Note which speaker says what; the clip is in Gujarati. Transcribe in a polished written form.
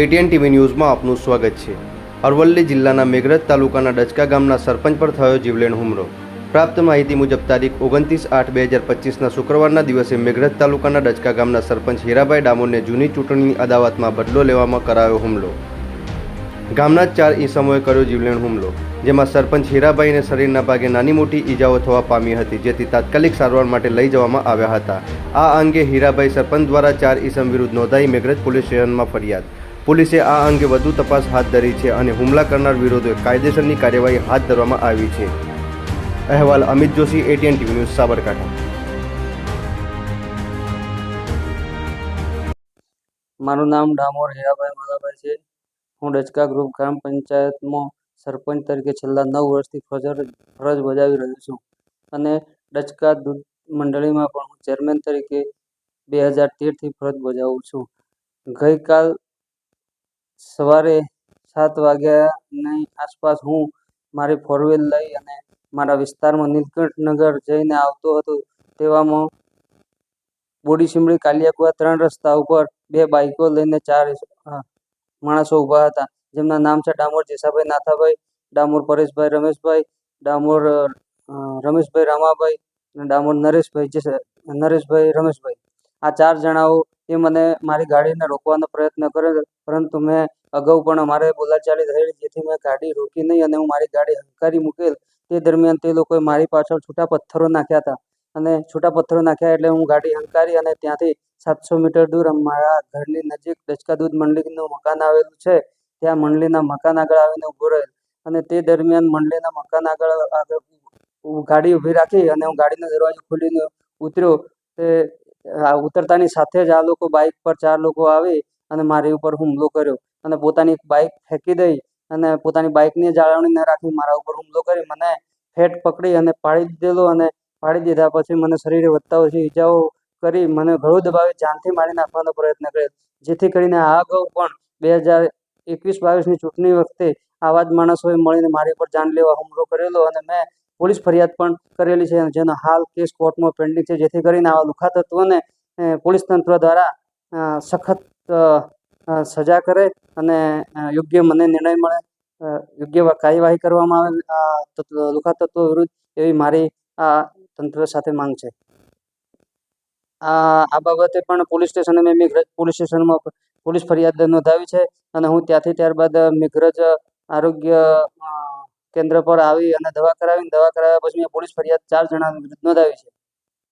Speaker 1: એટીએન ટીવી ન્યૂઝમાં આપનું સ્વાગત છે। અરવલ્લી જિલ્લાના મેઘરજ તાલુકાના ડચકા ગામના સરપંચ પર થયો જીવલેણ હુમલો। પ્રાપ્ત માહિતી મુજબ તારીખ 29/8/2025ના શુક્રવારના દિવસે મેઘરજ તાલુકાના ડચકા ગામના સરપંચ હીરાભાઈ ડામોરને જૂની ચૂંટણીની અદાવતમાં બદલો લેવામાં કરાયો હુમલો। ગામના 4 ઈસમોએ કર્યો જીવલેણ હુમલો, જેમાં સરપંચ હીરાભાઈને શરીરના ભાગે નાની મોટી ઈજાઓ થવા પામી હતી, જેથી તાત્કાલિક સારવાર માટે લઈ જવામાં આવ્યા હતા। આ અંગે હીરાભાઈ સરપંચ દ્વારા 4 ઈસમ વિરુદ્ધ નોંધાઈ મેઘરજ પોલીસ સ્ટેશનમાં ફરિયાદ। પોલીસે આ અંગે વધુ તપાસ હાથ ધરી છે અને હુમલા કરનાર વિરુદ્ધ કાયદેસરની કાર્યવાહી હાથ ધરવામાં આવી છે। અહેવાલ Amit Joshi, ATN TV news, Sabarkantha.
Speaker 2: મારું નામ ડામોર હીરાભાઈ માધાભાઈ છે। હું ડચકા ગ્રુપ ગ્રામ પંચાયતમાં સરપંચ તરીકે છેલ્લા 9 વર્ષથી ફરજ બજાવી રહ્યો છું અને ડચકા દૂધ મંડળીમાં પણ હું ચેરમેન તરીકે 2013થી ફરજ બજાવું છું। ગઈકાલ સવારે 7 વાગ્યાની આસપાસ હું મારી ફોરવ્હીલ લઈ અને મારા વિસ્તારમાં નીલકંઠનગર જઈને આવતો હતો, તેવામાં બોડી સિમડી કાલિયાકુવા 3 રસ્તા ઉપર 2 બાઇકો લઈને 4 માણસો ઊભા હતા, જેમના નામ છે ડામોર જેસાભાઈ નાથાભાઈ, ડામોર પરેશભાઈ રમેશભાઈ, ડામોર રમેશભાઈ રામાભાઈ અને ડામોર નરેશભાઈ રમેશભાઈ। આ 4 જણાઓ એ મને મારી ગાડીને રોકવાનો પ્રયત્ન કર્યો, પરંતુ મેં અગાઉ પણ અમારે બોલાચાલી થયેલી, જેથી મેં ગાડી રોકી નહીં અને હું મારી ગાડી હંકારી મૂકેલ। તે દરમિયાન તે લોકોએ મારી પાછળ છૂટા પથ્થરો નાખ્યા હતા અને છૂટા પથ્થરો નાખ્યા એટલે હું ગાડી હંકારી અને ત્યાંથી 700 મીટર દૂર મારા ઘરની નજીક ડચકા દૂધ મંડળીનું મકાન આવેલું છે, ત્યાં મંડળીના મકાન આગળ આવીને ઊભો રહેલ અને તે દરમિયાન મંડળીના મકાન આગળ ગાડી ઊભી રાખી અને હું ગાડીનો દરવાજો ખોલીને ઉતર્યો। તે ઉતરતાની સાથે જ આ લોકો બાઇક પર 4 લોકો આવી અને મારી ઉપર હુમલો કર્યો અને પોતાની બાઇક ફેંકી દઈ અને પોતાની બાઇકની જાળવણી ન રાખી મારા ઉપર હુમલો કરી મને ફેટ પકડી અને પાડી દીધેલો અને પાડી દીધા પછી મને શરીરે વધતા ઓછી ઈજાઓ કરી મને ગળું દબાવી જાનથી મારી નાખવાનો પ્રયત્ન કરેલ, જેથી કરીને આ અગાઉ પણ 2021-22ની ચૂંટણી વખતે આવા જ માણસોએ મળીને મારી પર જાન લેવા હુમલો કરેલો અને મેં પોલીસ ફરિયાદ પણ કરેલી છે, જેનો હાલ કેસ કોર્ટમાં પેન્ડિંગ છે, જેથી કરીને આવા લુખા તત્વોને પોલીસ તંત્ર દ્વારા સખત સજા કરે અને યોગ્ય મને નિર્ણય મળે, યોગ્ય કાર્યવાહી કરવામાં આવે લુખા તત્વો વિરુદ્ધ, એવી મારી આ તંત્ર સાથે માંગ છે। આ બાબતે પણ પોલીસ સ્ટેશને મેં મેઘરજ પોલીસ સ્ટેશનમાં પોલીસ ફરિયાદ નોંધાવી છે અને હું ત્યાંથી ત્યારબાદ મેઘરજ આરોગ્ય કેન્દ્ર પર આવી અને દવા કરાવ્યા પછી મેં પોલીસ ફરિયાદ 4 જણા વિરુદ્ધ નોંધાવી છે।